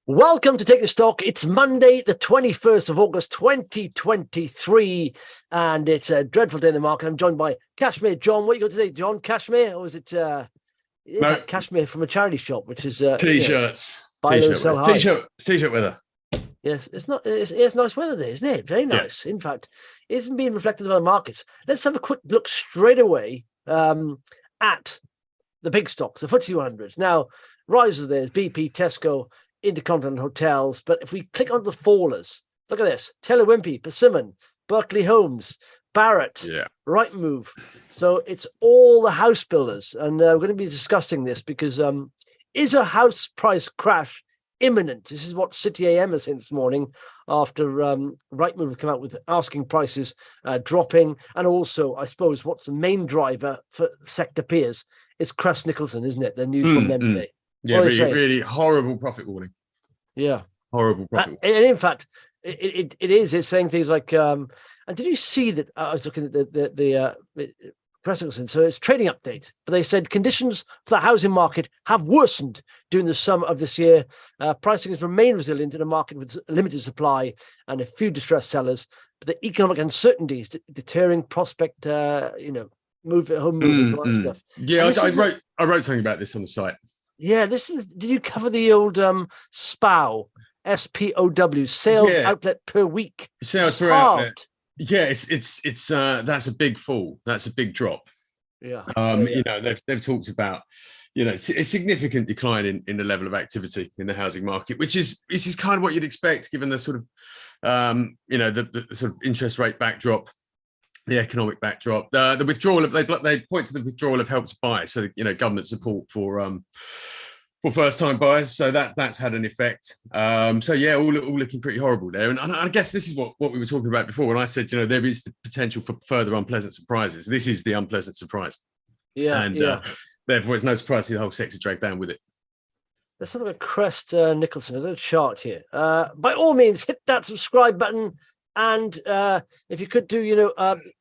Welcome to Taking Stock. It's Monday, the 21st of August, 2023, and it's a dreadful day in the market. I'm joined by Cashmere John. What you got today, John? Cashmere, or is it No. Cashmere from a charity shop, which is T-shirts. buy low, sell high. T-shirt weather. Yes, it's nice weather there, isn't it? Very nice. Yeah. In fact, it isn't being reflected in our markets. Let's have a quick look straight away at the big stocks, the FTSE 100. Now, rises there's BP, Tesco, Intercontinental Hotels, but if we click on the fallers, look at this: Taylor Wimpey, Persimmon, Berkeley Homes, Barrett, Rightmove. So it's all the house builders, and we're going to be discussing this because is a house price crash imminent? This is what City AM has said this morning after Rightmove have come out with asking prices dropping, and also I suppose what's the main driver for sector peers is Crest Nicholson, isn't it? The news from them today. Yeah, really horrible profit warning. Yeah, horrible profit. And in fact, it is. It's saying things like, and did you see that? I was looking at the Crest Nicholson. So it's trading update, but they said conditions for the housing market have worsened during the summer of this year. Pricing has remained resilient in a market with limited supply and a few distressed sellers, but the economic uncertainty is deterring prospect. Home movers, all that stuff. Yeah, I wrote something about this on the site. Yeah, this is. Did you cover the old SPOW, SPOW, sales outlet per week? Sales per outlet. Yeah, it's that's a big fall. That's a big drop. Yeah. You know, they've talked about, you know, a significant decline in the level of activity in the housing market, which is kind of what you'd expect given the sort of the sort of interest rate backdrop, the economic backdrop, the withdrawal of they point to the withdrawal of Help to Buy, so government support for first-time buyers, so that's had an effect. So yeah, all looking pretty horrible there, and I guess this is what we were talking about before when I said there is the potential for further unpleasant surprises. This is the unpleasant surprise, and therefore it's no surprise the whole sector dragged down with it. Let's have a look at Crest Nicholson. There's a chart here. By all means, hit that subscribe button. And if you could do,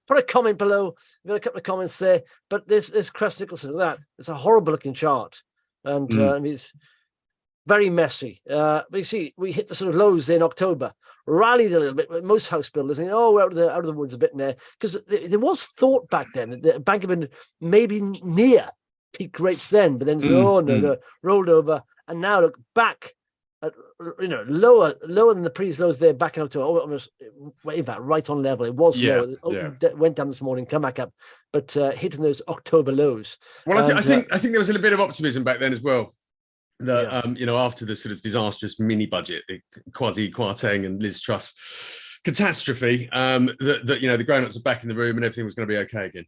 put a comment below. We've got a couple of comments there. But this Crest Nicholson, that it's a horrible looking chart, and I mean, it's very messy. But you see, we hit the sort of lows there in October, rallied a little bit. But most house builders, we're out of the woods a bit in there, because there was thought back then that the Bank of England maybe near peak rates then, but then no, rolled over, and now look back. Lower than the previous lows there back in October. Almost, in fact, right on level. It was lower. Went down this morning, come back up, but hitting those October lows. Well, I think there was a little bit of optimism back then as well. That after the sort of disastrous mini budget, the Kwasi Kwarteng and Liz Truss catastrophe, that the grown-ups are back in the room and everything was going to be okay again.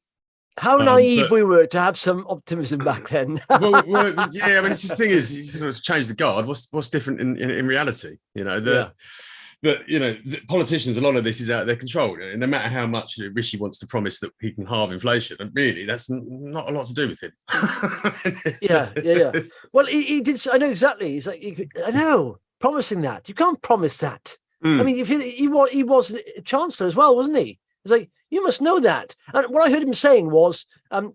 How naive we were to have some optimism back then. well, yeah, I mean, it's just the thing is, it's changed the guard. What's different in reality? The politicians, a lot of this is out of their control. And no matter how much Rishi wants to promise that he can halve inflation, and really, that's not a lot to do with him. Yeah. Well, he did. I know exactly. He's like, I know, promising that. You can't promise that. I mean, he was a chancellor as well, wasn't he? It's like, you must know that. And what I heard him saying was,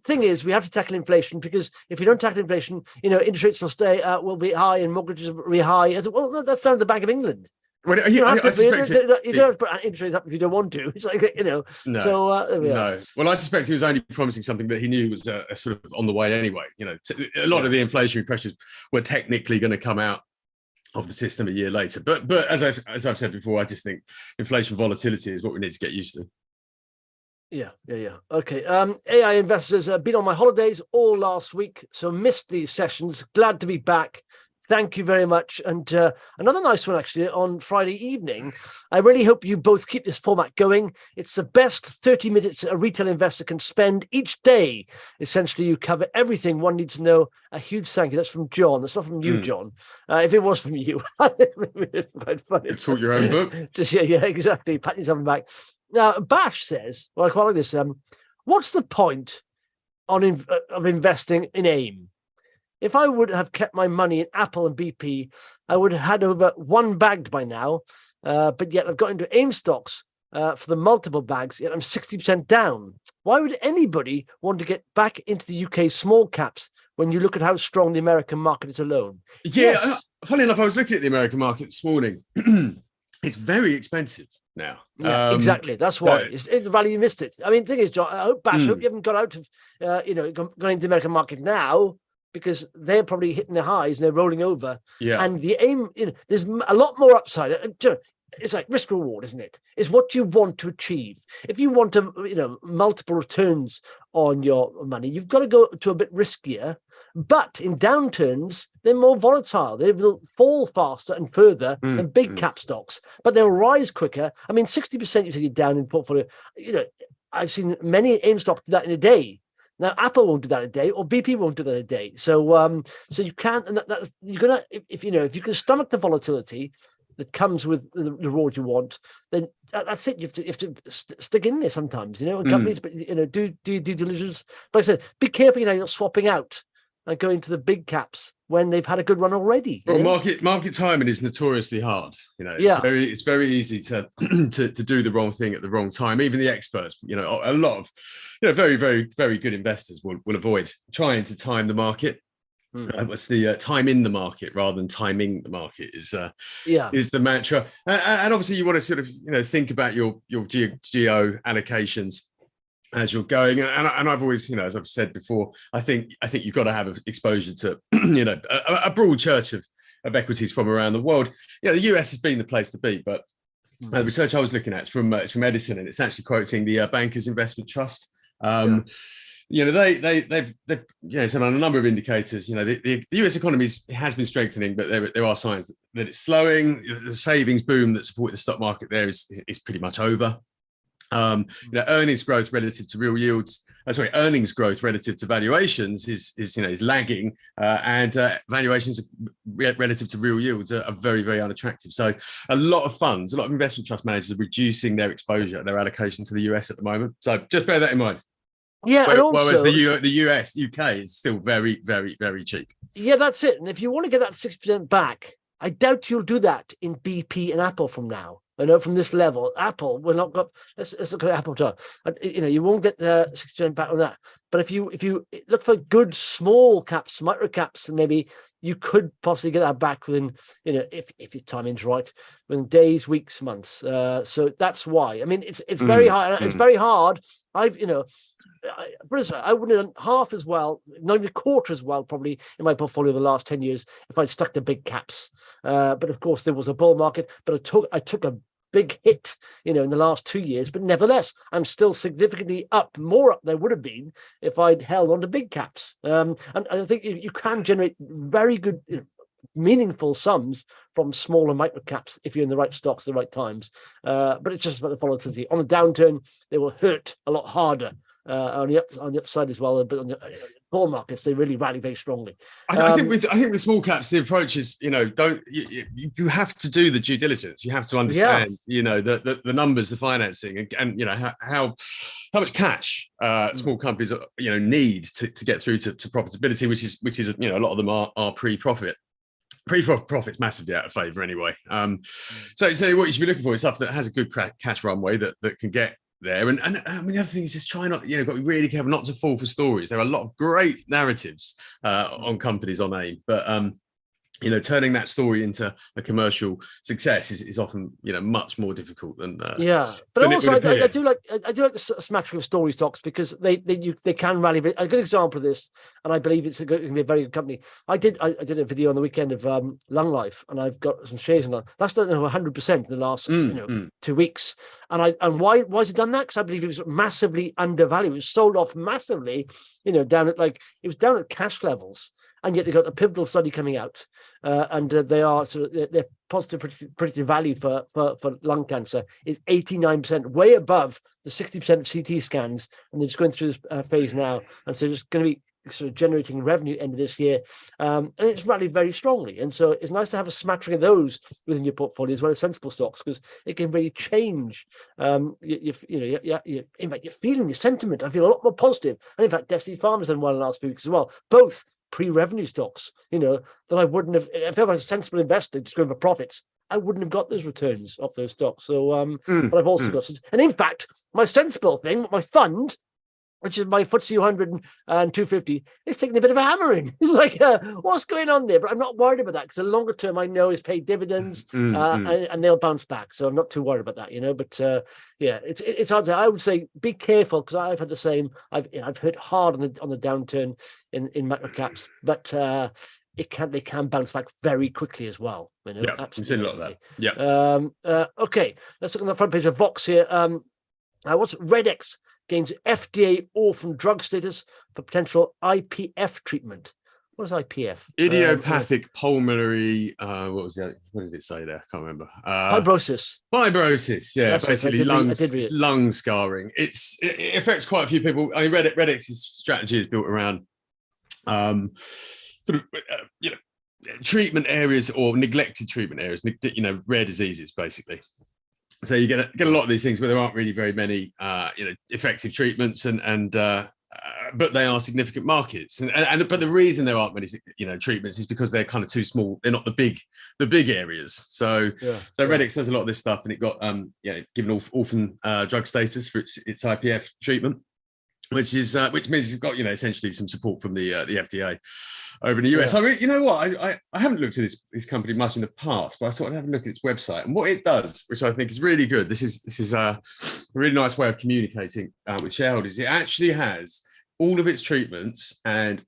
thing is, we have to tackle inflation, because if you don't tackle inflation, interest rates will be high and mortgages will be high. I thought, well, no, that's down to the Bank of England. Well, you don't have to put interest rates up if you don't want to. It's like, No. So there we are. Well, I suspect he was only promising something that he knew was sort of on the way anyway. A lot of the inflationary pressures were technically going to come out of the system a year later. But as I've said before, I just think inflation volatility is what we need to get used to. Yeah. Okay. AI investors have been on my holidays all last week, so missed these sessions. Glad to be back. Thank you very much. And another nice one, actually, on Friday evening. I really hope you both keep this format going. It's the best 30 minutes a retail investor can spend each day. Essentially, you cover everything one needs to know. A huge thank you. That's from John. That's not from you, John. If it was from you, it's quite funny. It's all your own book. Yeah, exactly. Pat yourself back. Now, Bash says, well, I quite like this. What's the point of investing in AIM? If I would have kept my money in Apple and BP, I would have had over one bagged by now. But yet I've got into AIM stocks for the multiple bags, yet I'm 60% down. Why would anybody want to get back into the UK small caps when you look at how strong the American market is alone? Yeah, funny enough, I was looking at the American market this morning. It's very expensive now. Yeah, exactly. That's why it's the value you missed it. I mean, the thing is, John, I hope you haven't got out of, gone into the American market now, because they're probably hitting their highs and they're rolling over. Yeah. And the aim, there's a lot more upside. It's like risk reward, isn't it? It's what you want to achieve. If you want to, multiple returns on your money, you've got to go to a bit riskier. But in downturns, they're more volatile. They will fall faster and further than big cap stocks, but they'll rise quicker. I mean, 60% you take it down in portfolio. I've seen many AIM stocks do that in a day. Now, Apple won't do that a day, or BP won't do that a day. So, so you can't, and that's you're gonna if you can stomach the volatility that comes with the reward you want, then that's it. You have to stick in there sometimes, and companies, but do due diligence. But like I said, be careful, you're not swapping out and going to the big caps when they've had a good run already. Well, market timing is notoriously hard. It's very easy to to do the wrong thing at the wrong time. Even the experts, a lot of very, very, very good investors will avoid trying to time the market. What's the time in the market rather than timing the market is the mantra. And obviously you want to sort of think about your geo allocations as you're going, and I've always, as I've said before, I think you've got to have exposure to a broad church of equities from around the world. The US has been the place to be, but the research I was looking at is from Edison, and it's actually quoting the Bankers Investment Trust. They've said on a number of indicators, the US economy has been strengthening, but there are signs that it's slowing. The savings boom that supported the stock market there is pretty much over. Earnings growth relative to real yields. Earnings growth relative to valuations is lagging, and valuations relative to real yields are very, very unattractive. So a lot of funds, a lot of investment trust managers are reducing their exposure, their allocation to the US at the moment. So just bear that in mind. Yeah, and also, whereas the UK is still very, very, very cheap. Yeah, that's it. And if you want to get that 6% back, I doubt you'll do that in BP and Apple from now. I know from this level, Apple will not go. Let's look at Apple. You won't get the 6% back on that. But if you look for good small caps, micro caps, and maybe you could possibly get that back within, if your timing's right, within days, weeks, months. So that's why. I mean, it's very hard. It's very hard. I wouldn't have done half as well, not even a quarter as well, probably in my portfolio the last 10 years if I'd stuck to big caps. But of course, there was a bull market, but I took a big hit, in the last 2 years. But nevertheless, I'm still significantly more up than I would have been if I'd held on to big caps. And I think you can generate very good, meaningful sums from smaller micro caps if you're in the right stocks at the right times. But it's just about the volatility. On a downturn, they will hurt a lot harder. On the upside as well, but on the bull markets, they really rally very strongly. I think with small caps, the approach is, you have to do the due diligence. You have to understand, the numbers, the financing, and how much cash small companies need to get through to profitability, which is a lot of them are pre-profit. Pre-profit's massively out of favor anyway. So what you should be looking for is stuff that has a good cash runway that can get there. And I mean, the other thing is just try not, got to be really careful not to fall for stories. There are a lot of great narratives on companies on AIM, but turning that story into a commercial success is often, much more difficult than but also I do like a smattering of story stocks because they can rally. A good example of this, and I believe it's going to be a very good company. I did a video on the weekend of Long Life, and I've got some shares in that. That's done 100% in the last 2 weeks. And why has it done that? Because I believe it was massively undervalued. It was sold off massively, down at it was down at cash levels. And yet they've got a pivotal study coming out, and they are their positive predictive value for lung cancer is 89%, way above the 60% of CT scans, and they're just going through this phase now, and so it's going to be sort of generating revenue end of this year, and it's rallied very strongly. And so it's nice to have a smattering of those within your portfolio as well as sensible stocks, because it can really change in fact your feeling, your sentiment. I feel a lot more positive, and in fact Destiny Pharma's done well in the last few weeks as well, both pre-revenue stocks, that I wouldn't have, if I was a sensible investor just going for profits, I wouldn't have got those returns off those stocks. So, but I've also got, and in fact, my sensible thing, my fund which is my FTSE 100 and 250, it's taking a bit of a hammering. It's like, what's going on there? But I'm not worried about that because the longer term I know is paid dividends and they'll bounce back. So I'm not too worried about that, you know. But yeah, it's hard to. I would say be careful because I've had the same. I've hit hard on the downturn in macro caps, but they can bounce back very quickly as well. You know, yeah, absolutely. I've seen a lot of that. Yeah. Okay, let's look on the front page of Vox here. What's Redx gains FDA orphan drug status for potential IPF treatment. What is IPF? Idiopathic pulmonary. What did it say there? I can't remember. Fibrosis. Fibrosis. Yeah, That's basically it. lung scarring. It affects quite a few people. I mean, Redx's strategy is built around treatment areas or neglected treatment areas. You know, rare diseases basically. So you get a lot of these things where there aren't really very many, effective treatments, but they are significant markets. But the reason there aren't many, treatments is because they're kind of too small. They're not the big areas. So Redx does a lot of this stuff, and it got given orphan drug status for its IPF treatment, which means it's got essentially some support from the FDA over in the US. I mean, you know what? I haven't looked at this company much in the past, but I thought I'd have a look at its website and what it does, which I think is really good. This is a really nice way of communicating with shareholders. It actually has all of its treatments and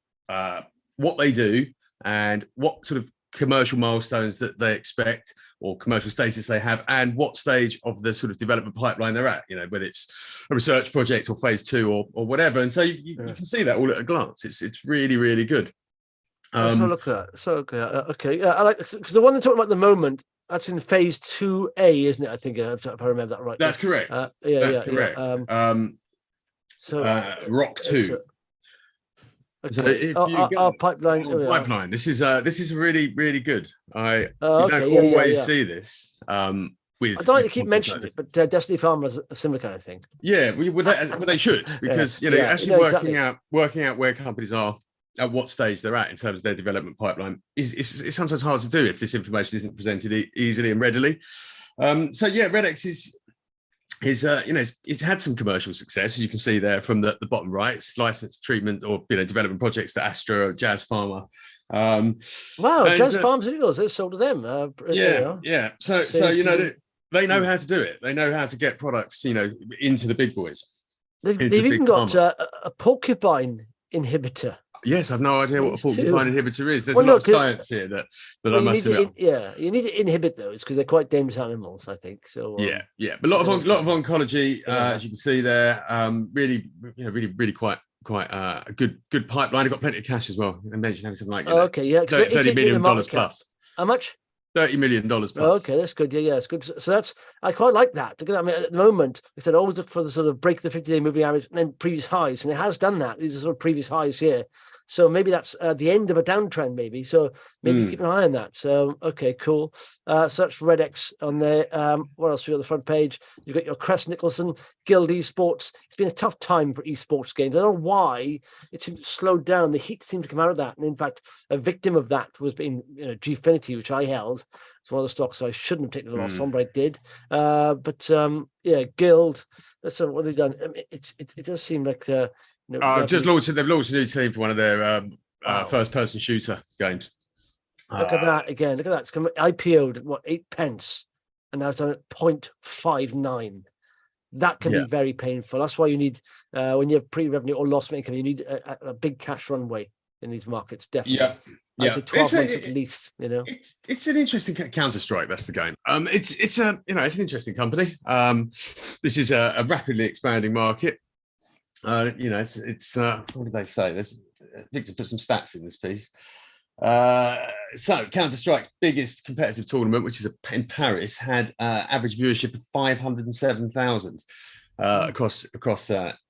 what they do and what sort of commercial milestones that they expect or commercial status they have and what stage of the sort of development pipeline they're at, whether it's a research project or phase 2 or whatever. And so you can see that all at a glance. It's really, really good. So look at that. So okay, I like this because the one they're talking about at the moment, that's in phase 2A, isn't it? I think if I remember that right. That's correct. That's correct. Rock 2. So our pipeline. Pipeline. This is really, really good. You don't always see this. I don't like to keep mentioning it, but Destiny Pharma has a similar kind of thing. Yeah, they should because working out where companies are at what stage they're at in terms of their development pipeline is sometimes hard to do if this information isn't presented easily and readily. Redx is it's had some commercial success, as you can see there from the bottom right. It's licensed treatment or development projects to Astra, Jazz Pharma. Jazz Pharmaceuticals, they sold to them. So they know how to do it. They know how to get products into the big boys. They've even got a porcupine inhibitor. Yes, I've no idea what a porcupine inhibitor is. There's a lot of science here that I must admit. You need to inhibit those because they're quite dangerous animals, I think. So but a lot of oncology, as you can see there. Really quite a good pipeline. They've got plenty of cash as well. I mentioned having something like $30 million plus. How much? $30 million plus. Okay, that's good. Yeah, it's good. So I quite like that. Look at that. I mean, at the moment, I said always look for the sort of break the 50-day moving average and then previous highs, and it has done that. These are sort of previous highs here. So maybe that's the end of a downtrend, maybe. So maybe keep an eye on that. So, okay, cool. So that's Redx on there. What else have you got on the front page? You've got your Crest Nicholson, Guild Esports. It's been a tough time for esports games. I don't know why it seemed to slow down. The heat seemed to come out of that. And in fact, a victim of that was being Gfinity, which I held. It's one of the stocks so I shouldn't have taken the loss on, but I did. Guild. That's what they've done. I mean, it does seem like... they've launched a new team for one of their first-person shooter games. Look at that again. Look at that. It's come IPO'd at 8 pence, and now it's done at 0.59. That can be very painful. That's why you need when you have pre-revenue or loss-making income, you need a big cash runway in these markets. Definitely. Yeah. 12 months at least. It's an interesting Counter-Strike. That's the game. It's an interesting company. This is a rapidly expanding market. It's what did they say? Victor put some stats in this piece. So Counter-Strike's biggest competitive tournament, which is in Paris, had average viewership of 507,000 across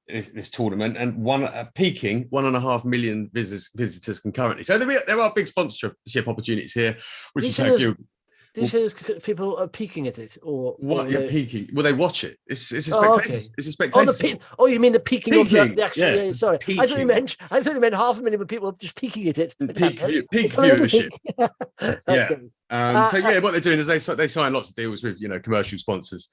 this tournament, and peaking 1.5 million visitors concurrently. So there are big sponsorship opportunities here, which is how Guild. Do you say people are peeking at it, or what? You're peeking? Well, they watch it. It's a spectator. It's a spectator. You mean the peaking of the actual? Yeah, sorry. Peaking. I thought you meant 500,000 people just peeking at it. Peak viewership. What they're doing is they sign lots of deals with commercial sponsors.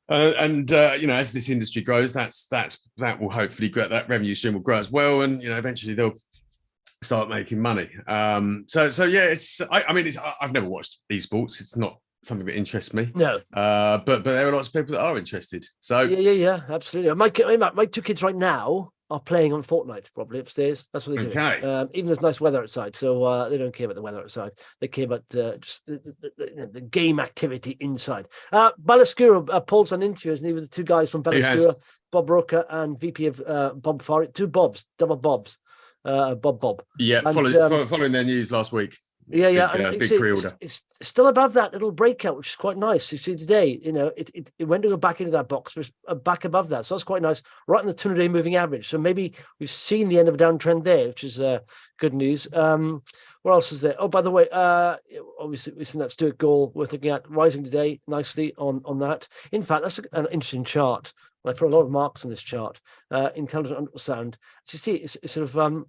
As this industry grows, that will hopefully grow, that revenue stream will grow as well, and eventually they'll start making money. I've never watched esports. It's not something that interests me. No. But there are lots of people that are interested. So yeah, absolutely. My two kids right now are playing on Fortnite, probably upstairs. That's what they do. Okay. Even there's nice weather outside, so they don't care about the weather outside. They care about just the game activity inside. Belluscura, Paul's on interview, isn't he, with the two guys from Belluscura, Bob Roker and VP of Bob Farr, two Bobs, double Bobs, Bob. Yeah, following their news last week. Yeah, big pre-order. It's still above that little breakout, which is quite nice. You see today, it went to go back into that box, but back above that, so that's quite nice. Right in the 200-day moving average. So maybe we've seen the end of a downtrend there, which is good news. What else is there? Oh, by the way, obviously we've seen that Stuart Gall worth looking at, rising today nicely on that. In fact, that's an interesting chart. I put a lot of marks on this chart. Intelligent ultrasound. You see, it's sort of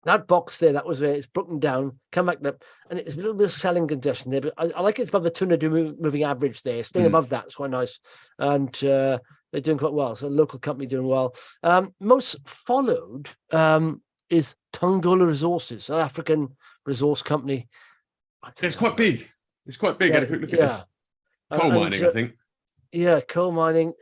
that box there, that was where it's broken down, come back up, and it's a little bit of selling congestion there. But I like it's above the 200-day moving average there. Staying above that is quite nice, and they're doing quite well. So, a local company doing well. Most followed is Thungela Resources, South African resource company. It's quite big. It's quite big. Had a quick look at this. Coal mining, I think. Yeah, coal mining.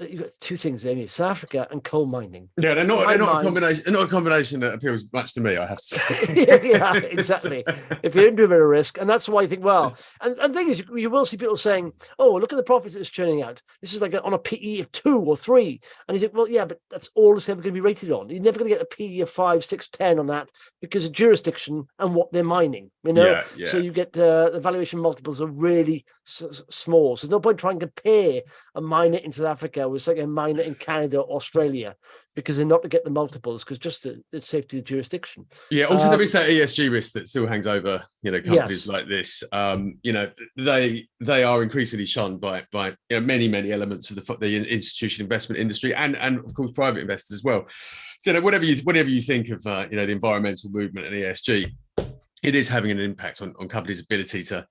You've got two things there, South Africa and coal mining. Yeah, they're not a combination. They're not a combination that appeals much to me, I have to say. yeah, exactly. If you're into a bit of risk, and that's why you think, well, and the thing is, you will see people saying, "Oh, look at the profits it's churning out. This is like on a PE of 2 or 3," and you think, "Well, yeah, but that's all it's ever going to be rated on. You're never going to get a PE of 5, 6, 10 on that because of jurisdiction and what they're mining. Yeah. So you get the valuation multiples are really small. So there's no point trying to compare a miner in South Africa with like a miner in Canada or Australia, because they're not to get the multiples, because just the safety of the jurisdiction. Yeah, also there is that ESG risk that still hangs over, companies like this. They are increasingly shunned by many elements of the institutional investment industry and of course private investors as well. So whatever you think of the environmental movement and ESG, it is having an impact on companies' ability to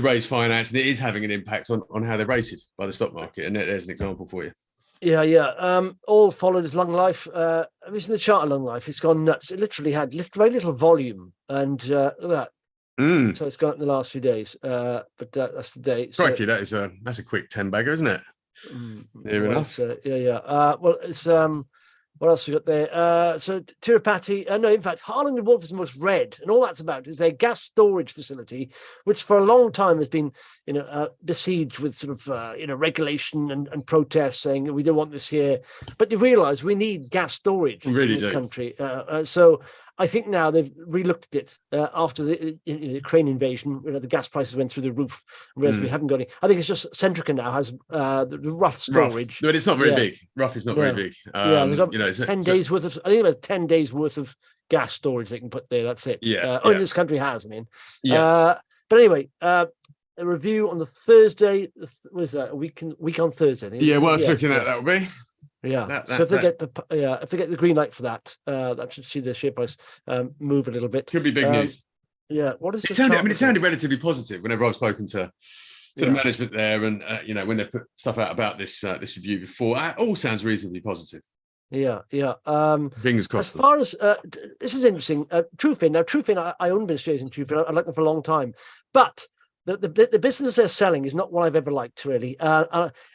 raise finance, and it is having an impact on how they're rated by the stock market. And there's an example for you. Yeah. All followed as Long Life. Have you seen the chart of Long Life? It's gone nuts. It literally had very little volume, and look at that. So it's gone up in the last few days. But that's the day. Crikey, that's a quick 10-bagger, isn't it? Near enough. Well, it's what else we got there? So Tirupati, in fact, Harland Wolff is the most read, and all that's about is their gas storage facility, which for a long time has been, besieged with sort of, regulation and protests saying we don't want this here. But you realise we need gas storage in this country. So I think now they've relooked at it after the Ukraine invasion. The gas prices went through the roof, whereas we haven't got any. I think it's just Centrica now has the rough storage. But it's not very big. Rough is not very big. They've got 10 days worth of. I think about 10 days worth of gas storage they can put there. That's it. Only this country has. But anyway, a review on the Thursday. What is that? A week on Thursday. Worth looking at, that would be. Yeah. So if they get the green light for that, that should see the share price move a little bit. Could be big news. Yeah. What is it? It sounded relatively positive whenever I've spoken to the management there, and when they put stuff out about this review before, it all sounds reasonably positive. Yeah. Fingers crossed. As far as this is interesting, Trufin. Now, Trufin, I own business shares in Trufin. I like them for a long time, but the business they're selling is not what I've ever liked, really.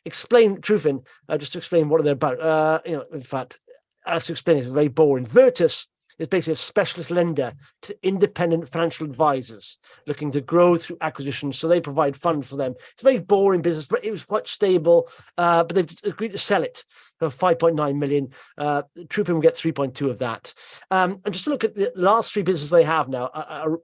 Explain Trufin, just to explain what they're about. In fact, as to explain, it's very boring. Virtus is basically a specialist lender to independent financial advisors looking to grow through acquisitions. So they provide funds for them. It's a very boring business, but it was quite stable. But they've agreed to sell it for 5.9 million. Trufin will get 3.2 of that. And just to look at the last three businesses they have now,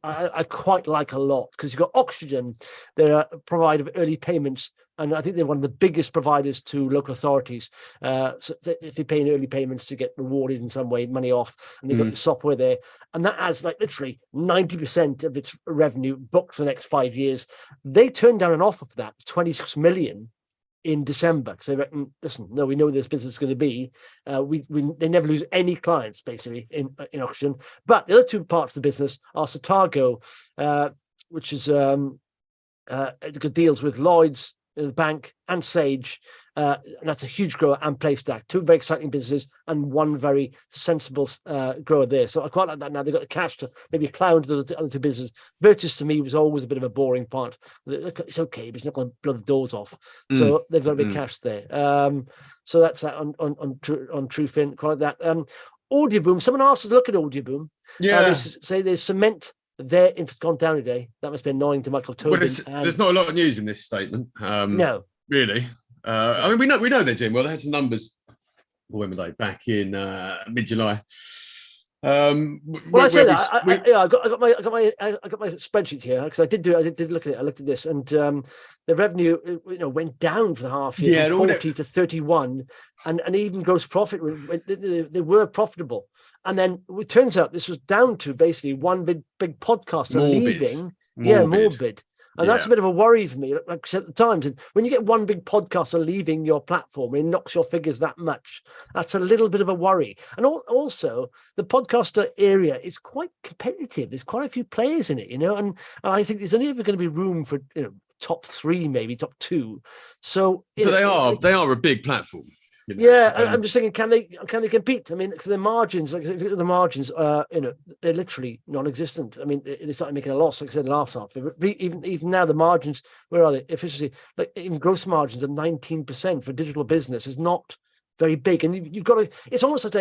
I quite like a lot, because you've got Oxygen, they're a provider of early payments. And I think they're one of the biggest providers to local authorities. So if they pay in early payments to get rewarded in some way, money off, and they've got the software there. And that has literally 90% of its revenue booked for the next 5 years. They turned down an offer for that, 26 million in December, because they reckon, listen, no, we know where this business is going to be. They never lose any clients, basically, in Oxygen. But the other two parts of the business are Sotago, which is deals with Lloyd's, the bank, and Sage. And that's a huge grower, and PlayStack, two very exciting businesses and one very sensible grower there. So I quite like that. Now they've got the cash to maybe plow into the other two businesses. Virtus to me was always a bit of a boring part. It's okay, but it's not going to blow the doors off. So they've got a bit of cash there. So that's that on Trufin, quite like that. Audioboom. Someone asked us to look at Audioboom. Yeah. They say there's cement there. If it's gone down today, that must be annoying to Michael Tobin. There's not a lot of news in this statement. No, really. I mean, we know they're doing well. They had some numbers. When were they? Back in mid-July. Well, I say that. I got my spreadsheet here because I did look at it. I looked at this, and the revenue went down for the half year from 40 to 31, and even gross profit they were profitable. And then it turns out this was down to basically one big podcaster leaving. Morbid. And that's a bit of a worry for me. Like I said at the time, when you get one big podcaster leaving your platform, it knocks your figures that much. That's a little bit of a worry. And also, the podcaster area is quite competitive. There's quite a few players in it, and I think there's only ever going to be room for top 3, maybe top 2. So, but they are a big platform. I'm just thinking, can they compete? I mean, the margins, like if you look at the margins, they're literally non-existent. I mean, they started making a loss, like I said last half. Even now, the margins, where are they? Efficiency, like even gross margins of 19% for digital business is not very big, and you've got to. It's almost like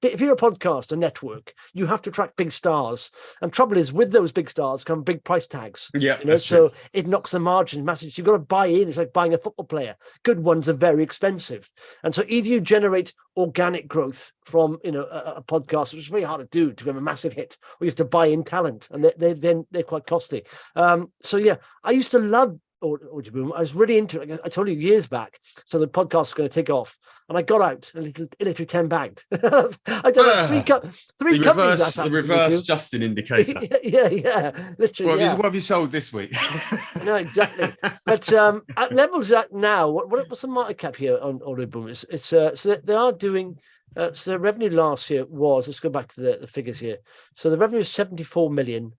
if you're a podcast, a network, you have to attract big stars. And trouble is, with those big stars come big price tags. Yeah, so it knocks the margin massively. So you've got to buy in. It's like buying a football player. Good ones are very expensive. And so either you generate organic growth from a podcast, which is very hard to do to have a massive hit, or you have to buy in talent, and they're quite costly. I used to love Audioboom. I was really into it. I told you years back. So the podcast was going to take off, and I got out and literally 10 bagged. I done three companies. The reverse Justin indicator. yeah. Literally. What have you sold this week? No, exactly. But at levels at now, what's the market cap here on Audioboom? It's so they are doing. So the revenue last year was. Let's go back to the figures here. So the revenue is 75 million.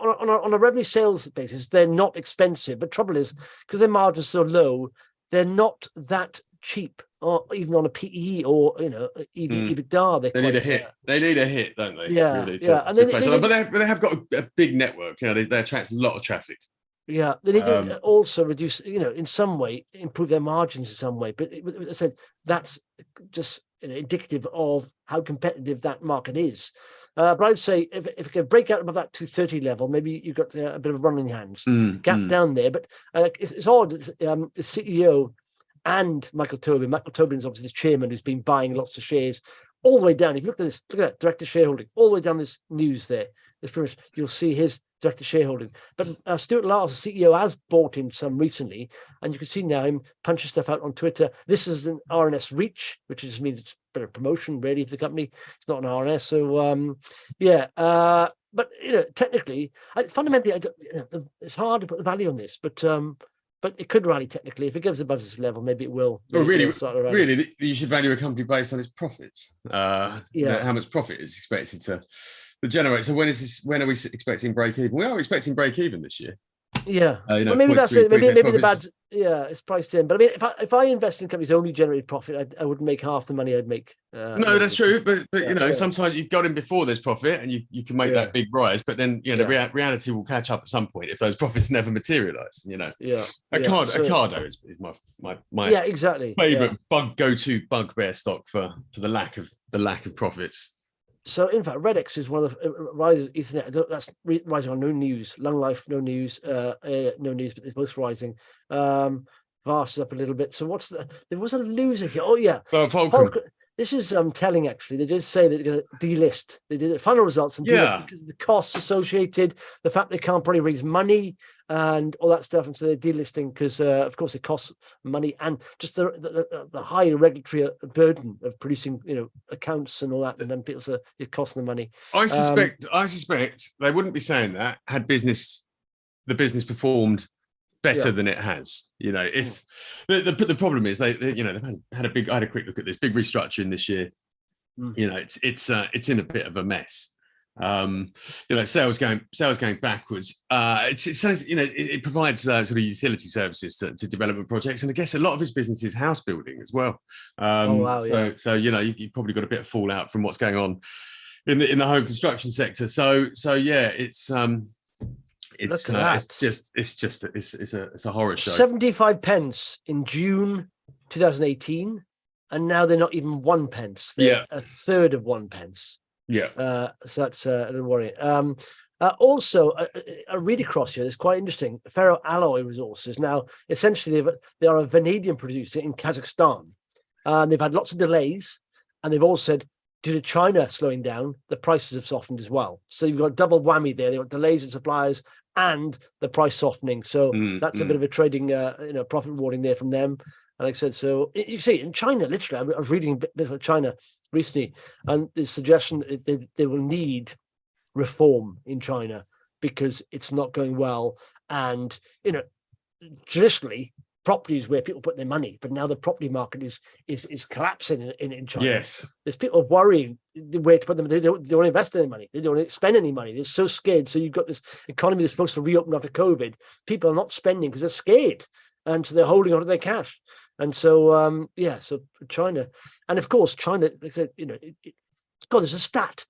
On a revenue sales basis, they're not expensive. But trouble is, because their margins are so low, they're not that cheap, or even on a PE or EBITDA. They need a hit. They need a hit, don't they? Yeah, really, yeah. But they have got a big network. They attract a lot of traffic. Yeah, they need to also reduce, in some way, improve their margins in some way. But I said that's just indicative of how competitive that market is. But I'd say if it can break out above that 230 level, maybe you've got a bit of a run in your hands. Gap down there. But it's odd. The CEO and Michael Tobin. Michael Tobin is obviously the chairman who's been buying lots of shares all the way down. If you look at this, look at that director shareholding all the way down this news there. It's pretty much, you'll see his director shareholding. But Stuart Lars, the CEO, has bought in some recently, and you can see now him punching stuff out on Twitter. This is an RNS reach, which just means it's better promotion really for the company. It's not an RNS, so but technically, fundamentally, it's hard to put the value on this, but it could rally technically. If it goes above this level, maybe it will. Really, you should value a company based on its profits. How much profit is expected to generate. So when are we expecting break even? We are expecting break even this year. Yeah, well, maybe that's it. Maybe the bad. Yeah, it's priced in. But I mean, if I invest in companies only generated profit, I wouldn't make half the money I'd make. No, that's true. But sometimes you've got in before there's profit, and you can make that big rise. But then the reality will catch up at some point if those profits never materialize. Ocado is my exactly favorite go-to bugbear stock for the lack of profits. So, in fact, Redx is one of the rises. Ethernet, that's rising on no news. Long Life, no news. No news, but they're both rising. Vast is up a little bit. So, there was a loser here. Oh, yeah. Fulcrum. This is telling, actually. They did say that they're going to delist. They did the final results and delist because of the costs associated, the fact they can't probably raise money and all that stuff. And so they're delisting because, of course, it costs money and just the high regulatory burden of producing, accounts and all that. And then people say it costs them money. I suspect they wouldn't be saying that had the business performed better than it has. If the problem is they've had I had a quick look at this big restructuring this year. It's in a bit of a mess. sales going backwards. It provides sort of utility services to development projects, and I guess a lot of his business is house building as well. You've probably got a bit of fallout from what's going on in the home construction sector. It's a horror show. 75 pence in June 2018, and now they're not even 1 pence. They're a third of 1 pence. So that's a little worrying. Also, a read across here is quite interesting. Ferro-Alloy Resources. Now, essentially, they are a vanadium producer in Kazakhstan. They've had lots of delays, and they've all said, due to China slowing down, the prices have softened as well. So you've got double whammy there. They've got delays in suppliers and the price softening. So that's a bit of a trading, profit warning there from them. And like I said, so you see in China, literally, I was reading a bit about China recently, and the suggestion that they will need reform in China because it's not going well. And, traditionally, property is where people put their money, but now the property market is collapsing in China. Yes. There's people worrying where to put them. They don't invest any money. They don't spend any money. They're so scared. So you've got this economy that's supposed to reopen after COVID. People are not spending because they're scared. And so they're holding on to their cash. And so, so China, and of course, China, like I said, there's a stat.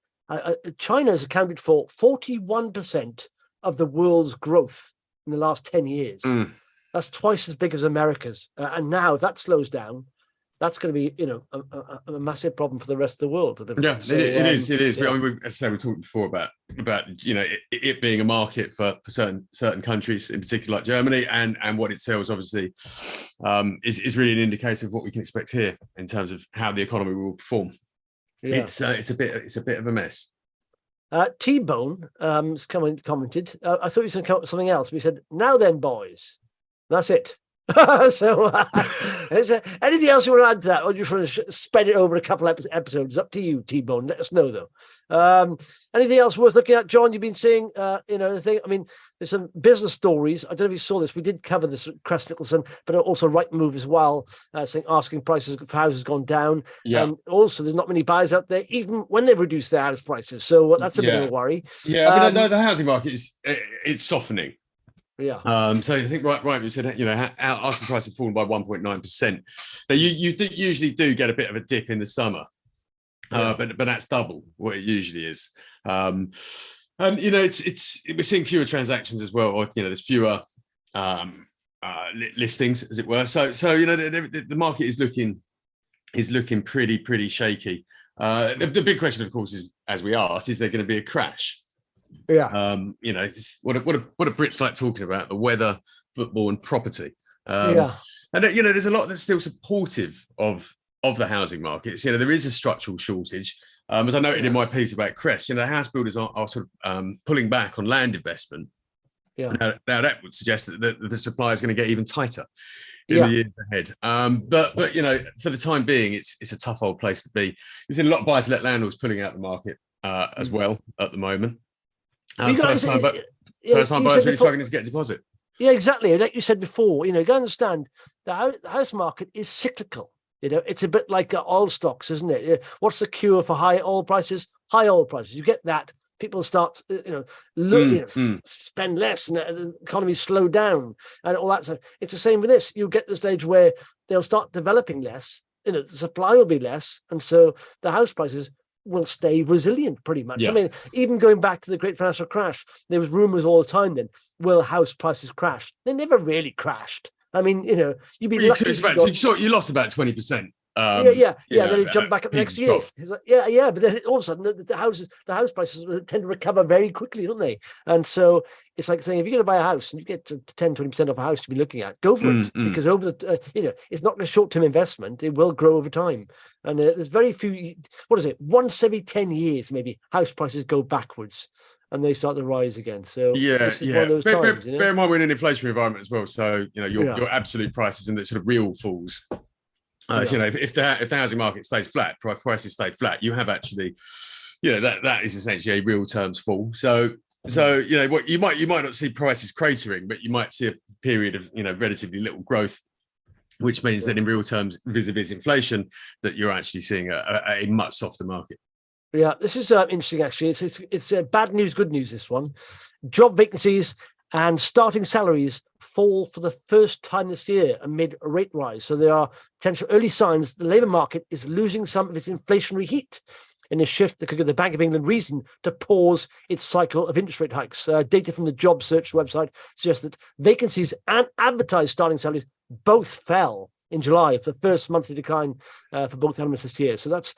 China has accounted for 41% of the world's growth in the last 10 years. That's twice as big as America's. And now if that slows down, that's going to be, a massive problem for the rest of the world. Yeah, so, it is. Yeah. As I say, we talked before about it being a market for certain countries, in particular like Germany, and what it sells obviously is really an indicator of what we can expect here in terms of how the economy will perform. Yeah. It's a bit of a mess. T-Bone has commented. I thought he was going to come up with something else, but he said, "Now then, boys, that's it." So anything else you want to add to that, or you just want to spread it over a couple episodes? Up to you, T-Bone. Let us know though. Anything else worth looking at, John? You've been seeing the thing. I mean, there's some business stories. I don't know if you saw this. We did cover this at Crest Nicholson, but also Rightmove as well, saying asking prices for houses gone down. And also there's not many buyers out there even when they've reduced their house prices, so that's a bit of a worry. The housing market it's softening. So I think right you said asking prices fallen by 1.9%. Now you usually do get a bit of a dip in the summer, but that's double what it usually is. And we're seeing fewer transactions as well, or there's fewer listings, as it were. So the market is looking pretty shaky. The big question, of course, is, as we asked, is there going to be a crash? What do Brits like talking about? The weather, football, and property. And there's a lot that's still supportive of the housing markets. There is a structural shortage. As I noted in my piece about Crest, the house builders are sort of pulling back on land investment. Now that would suggest that the supply is going to get even tighter in the years ahead. But for the time being, it's a tough old place to be. There's a lot of buy-to-let landlords pulling out the market as well at the moment. First time buyers really struggling to get a deposit. Yeah, exactly. Like you said before, you got to understand the house market is cyclical. It's a bit like oil stocks, isn't it? What's the cure for high oil prices? High oil prices. You get that, people start, spend less, and the economy slow down, and all that stuff. It's the same with this. You get to the stage where they'll start developing less. The supply will be less, and so the house prices will stay resilient pretty much. I mean, even going back to the great financial crash, there was rumors all the time then, will house prices crash? They never really crashed. I mean, you'd be lucky. You lost about 20%. Then it jumped back up next year. But then all of a sudden the house prices tend to recover very quickly, don't they? And so it's like saying, if you're going to buy a house and you get to 10-20% off a house to be looking at, go for it, because over the it's not a short-term investment. It will grow over time, and there's very few. What is it? Once every 10 years, maybe house prices go backwards and they start to rise again. So this is one of those times. Bear in mind, we're in an inflationary environment as well, so your absolute prices and the sort of real falls. If the housing market stays flat, prices stay flat, you have actually, that is essentially a real terms fall. So what you might not see prices cratering, but you might see a period of relatively little growth, which means that in real terms, vis-a-vis inflation, that you're actually seeing a much softer market. Yeah, this is interesting, actually. It's bad news, good news, this one. Job vacancies and starting salaries fall for the first time this year amid a rate rise. So there are potential early signs the labour market is losing some of its inflationary heat in a shift that could give the Bank of England reason to pause its cycle of interest rate hikes. Data from the job search website suggests that vacancies and advertised starting salaries both fell in July, for the first monthly decline for both elements this year. So that's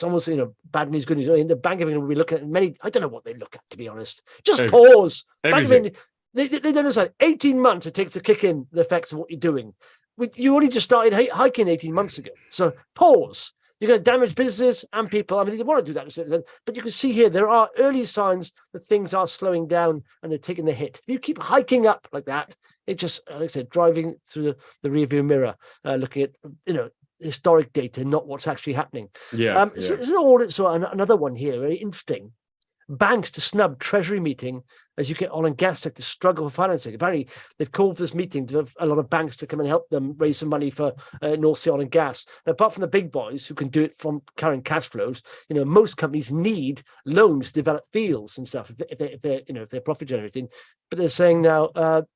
almost, bad news, good news. I mean, the Bank of England will be looking at many. I don't know what they look at, to be honest. Just pause. Bank of England, they don't understand. 18 months it takes to kick in the effects of what you're doing. You only just started hiking 18 months ago. So pause. You're going to damage businesses and people. I mean, they want to do that, but you can see here there are early signs that things are slowing down and they're taking the hit. If you keep hiking up like that, it just, like I said, driving through the rearview mirror, looking at historic data, not what's actually happening. Yeah. So another one here, very interesting. Banks to snub Treasury meeting as UK oil and gas sector struggle for financing. Apparently, they've called for this meeting to have a lot of banks to come and help them raise some money for North Sea oil and gas. And apart from the big boys who can do it from current cash flows, most companies need loans to develop fields and stuff if they're profit generating. But they're saying now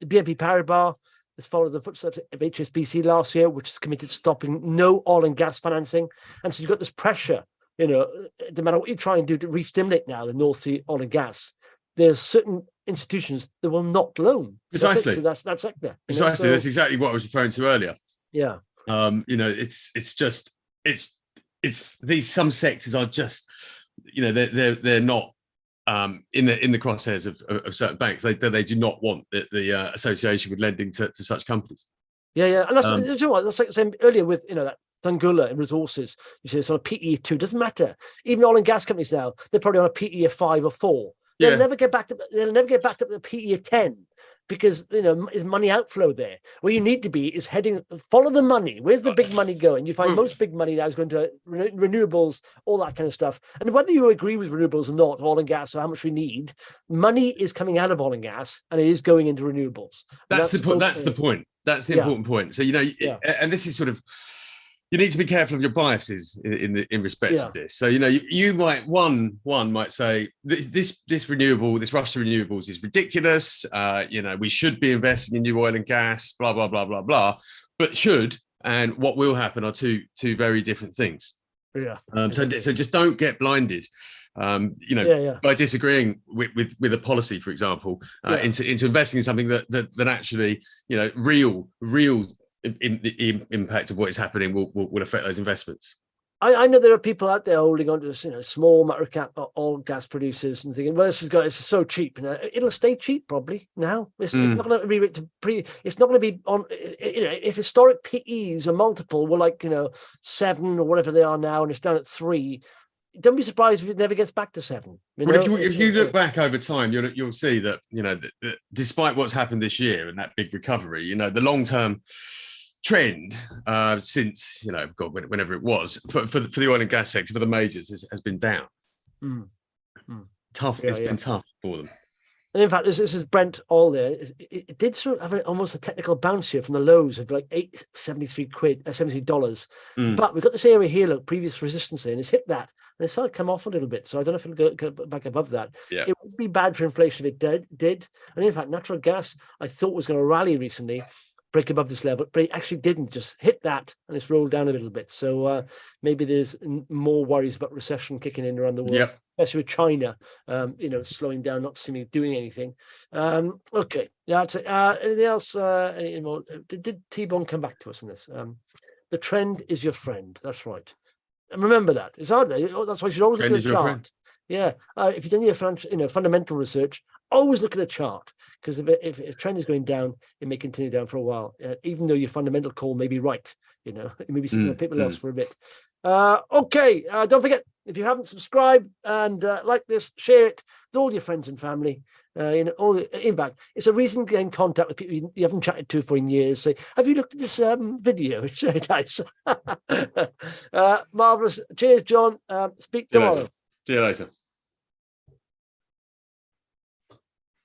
BNP Paribas has followed the footsteps of HSBC last year, which is committed to stopping no oil and gas financing. And so you've got this pressure. No matter what you try and do to re-stimulate now the North Sea oil and gas, there's certain institutions that will not loan. Precisely. That's that sector. Precisely. That's exactly what I was referring to earlier. Yeah. It's these, some sectors are just, they're not in the crosshairs of certain banks. They do not want the association with lending to such companies. Yeah. And that's like saying earlier with that Thungela Resources. You see, it's on a PE of 2. Doesn't matter. Even oil and gas companies now, they're probably on a PE of 5 or 4. They'll never get back to the PE of 10 because there's money outflow there. Where you need to be is follow the money. Where's the big money going? You find most big money now is going to renewables, all that kind of stuff. And whether you agree with renewables or not, oil and gas, or how much we need, money is coming out of oil and gas and it is going into renewables. That's the point. That's the important point. So and this is sort of. You need to be careful of your biases in respect of this. So you might one might say this rush to renewables is ridiculous. We should be investing in new oil and gas. Blah blah blah blah blah. But should and what will happen are two very different things. Yeah. So just don't get blinded. By disagreeing with a policy, for example, into investing in something that actually real. In the impact of what is happening will affect those investments. I know there are people out there holding on to small micro cap oil gas producers and thinking, well, it's so cheap. It'll stay cheap probably now. It's not going to be it's not going to be on. If historic PEs are multiple were 7 or whatever they are now, and it's down at 3. Don't be surprised if it never gets back to 7. If you look back over time, you'll see that that despite what's happened this year and that big recovery, the long term trend since whenever it was for the oil and gas sector for the majors has been down. Tough. It's been tough for them. And in fact, this is Brent oil there. It did sort of have almost a technical bounce here from the lows of $73. But we've got this area here, previous resistance there, and it's hit that. And it's started to come off a little bit. So I don't know if it'll go back above that. Yeah. It would be bad for inflation if it did. And in fact, natural gas, I thought was going to rally recently, break above this level, but it actually didn't. Just hit that and it's rolled down a little bit. So maybe there's more worries about recession kicking in around the world, especially with China, slowing down, not seemingly doing anything. Okay. Yeah. Anything else? Any more? Did T-Bone come back to us on this? The trend is your friend. That's right. And remember that. It's hard. That's why you should always look at a chart. Yeah. If you've done your fundamental research, always look at a chart, because if a trend is going down, it may continue down for a while, even though your fundamental call may be right. It may be sitting on paper loss for a bit. Okay. Don't forget, if you haven't subscribed and like this, share it with all your friends and family. In fact, it's a reason to get in contact with people you haven't chatted to for years. Say, have you looked at this video? It's very nice. Marvelous. Cheers, John. Speak tomorrow. See you later.